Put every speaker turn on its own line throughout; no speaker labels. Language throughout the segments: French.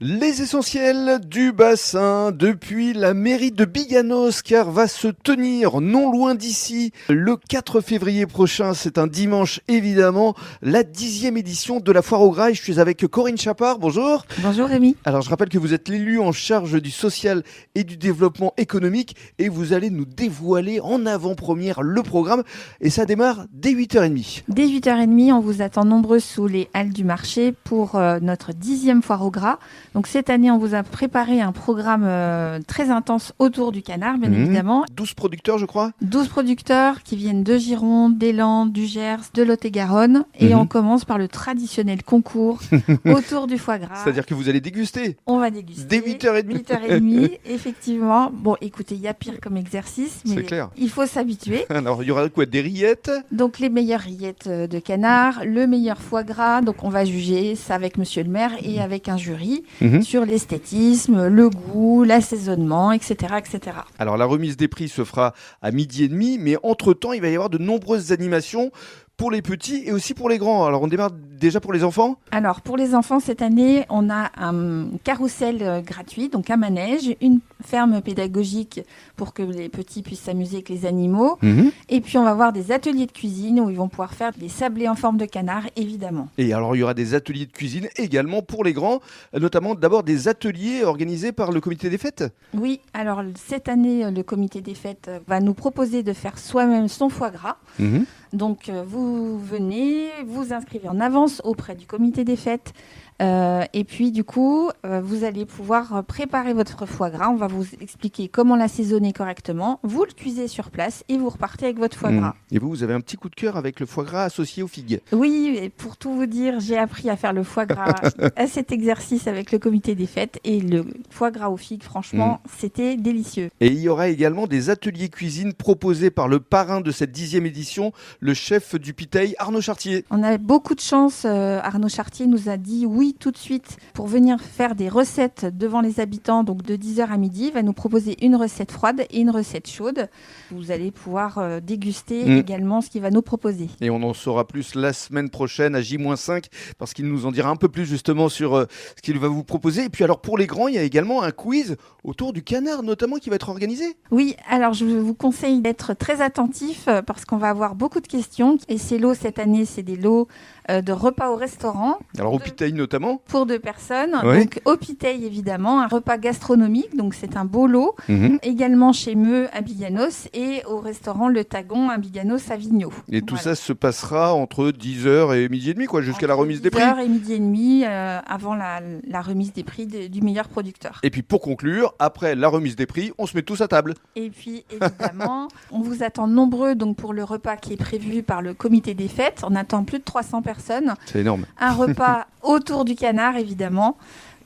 Les essentiels du bassin depuis la mairie de Biganos, car va se tenir non loin d'ici le 4 février prochain, c'est un dimanche évidemment, la 10e édition de la Foire au Grail. Je suis avec Corinne Chapard, bonjour.
Bonjour Rémi.
Alors je rappelle que vous êtes l'élu en charge du social et du développement économique et vous allez nous dévoiler en avant-première le programme et ça démarre dès 8h30.
Dès 8h30, on vous attend nombreux sous les halles du marché pour notre 10e Foire au Gras. Donc cette année, on vous a préparé un programme très intense autour du canard, bien évidemment.
12 producteurs, je crois.
12 producteurs qui viennent de Gironde, des Landes, du Gers, de Lot-et-Garonne. Et on commence par le traditionnel concours autour du foie gras.
C'est-à-dire que vous allez déguster.
On va déguster.
Dès 8h30.
8h30, effectivement. Bon, écoutez, il y a pire comme exercice, mais
c'est clair.
Il faut s'habituer.
Alors, il y aura quoi? Des rillettes?
Donc, les meilleures rillettes de canard, le meilleur foie gras. Donc, on va juger ça avec monsieur le maire et avec un jury sur l'esthétisme, le goût, l'assaisonnement, etc., etc.
Alors, la remise des prix se fera à 12h30, mais entre-temps, il va y avoir de nombreuses animations pour les petits et aussi pour les grands. Alors, on démarre déjà pour les enfants?
Alors, pour les enfants, cette année, on a un carrousel gratuit, donc un manège, une ferme pédagogique pour que les petits puissent s'amuser avec les animaux. Et puis, on va avoir des ateliers de cuisine où ils vont pouvoir faire des sablés en forme de canard, évidemment.
Et alors, il y aura des ateliers de cuisine également pour les grands, notamment d'abord des ateliers organisés par le comité des fêtes.
Oui, alors cette année, le comité des fêtes va nous proposer de faire soi-même son foie gras. Donc, vous venez, vous inscrivez en avance auprès du comité des fêtes. Et puis, du coup, vous allez pouvoir préparer votre foie gras. On va vous expliquer comment l'assaisonner correctement. Vous le cuisez sur place et vous repartez avec votre foie gras.
Et vous avez un petit coup de cœur avec le foie gras associé aux figues.
Oui, et pour tout vous dire, j'ai appris à faire le foie gras à cet exercice avec le comité des fêtes. Et le foie gras aux figues, franchement, c'était délicieux.
Et il y aura également des ateliers cuisine proposés par le parrain de cette 10e édition, le chef du Piteil, Arnaud Chartier.
On a beaucoup de chance. Arnaud Chartier nous a dit oui tout de suite pour venir faire des recettes devant les habitants, donc de 10h à midi. Il va nous proposer une recette froide et une recette chaude. Vous allez pouvoir déguster également ce qu'il va nous proposer. Et
on en saura plus la semaine prochaine à J-5 parce qu'il nous en dira un peu plus justement sur ce qu'il va vous proposer. Et puis alors pour les grands, il y a également un quiz autour du canard notamment qui va être organisé.
Oui, alors je vous conseille d'être très attentif parce qu'on va avoir beaucoup de questions. Et ces lots cette année, c'est des lots de repas au restaurant.
Alors au Piteil notamment?
Pour 2 personnes.
Oui.
Donc au Piteil évidemment, un repas gastronomique, donc c'est un beau lot. Également chez Meux à Biganos et au restaurant Le Tagon à Biganos à Vigneault.
Et tout ça se passera entre 10h et midi et demi, quoi, jusqu'à la remise des prix.
10h et midi et demi avant la remise des prix du meilleur producteur.
Et puis pour conclure, après la remise des prix, on se met tous à table.
Et puis évidemment, on vous attend nombreux donc pour le repas qui est prévu par le comité des fêtes. On attend plus de 300 personnes.
C'est énorme.
Un repas autour du canard, évidemment.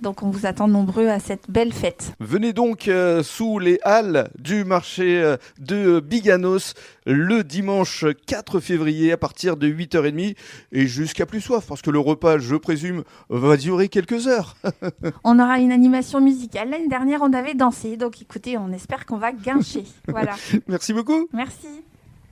Donc, on vous attend nombreux à cette belle fête.
Venez donc sous les halles du marché de Biganos le dimanche 4 février à partir de 8h30 et jusqu'à plus soif parce que le repas, je présume, va durer quelques heures.
On aura une animation musicale. L'année dernière, on avait dansé. Donc, écoutez, on espère qu'on va guincher. Voilà.
Merci beaucoup.
Merci.